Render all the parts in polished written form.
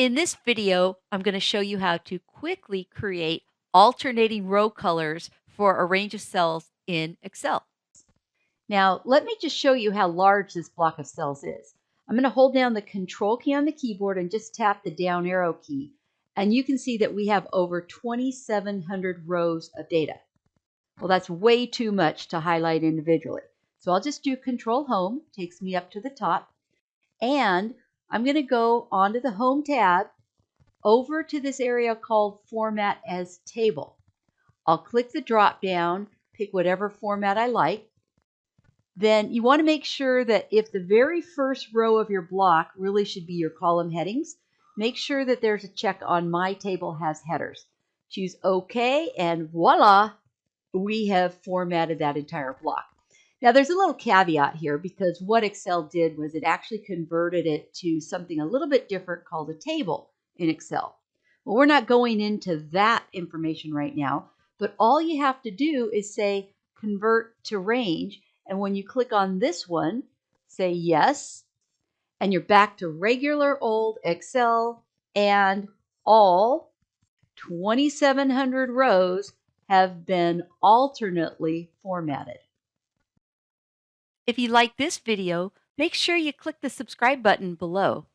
In this video, I'm going to show you how to quickly create alternating row colors for a range of cells in Excel. Now, let me just show you how large this block of cells is. I'm going to hold down the Control key on the keyboard and just tap the down arrow key. And you can see that we have over 2,700 rows of data. Well, that's way too much to highlight individually. So I'll just do Control Home, takes me up to the top. And I'm going to go onto the Home tab over to this area called Format as Table. I'll click the drop down, pick whatever format I like. Then you want to make sure that if the very first row of your block really should be your column headings, make sure that there's a check on My Table Has Headers. Choose OK, and voila, we have formatted that entire block. Now there's a little caveat here because what Excel did was it actually converted it to something a little bit different called a table in Excel. Well, we're not going into that information right now, but all you have to do is say convert to range. And when you click on this one, say yes, and you're back to regular old Excel, and all 2,700 rows have been alternately formatted. If you like this video, make sure you click the subscribe button below.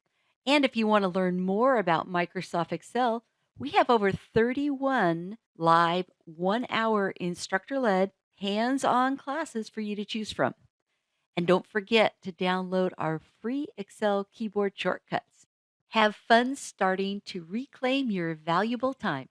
And if you want to learn more about Microsoft Excel, we have over 31 live 1-hour instructor-led hands-on classes for you to choose from. And don't forget to download our free Excel keyboard shortcuts. Have fun starting to reclaim your valuable time.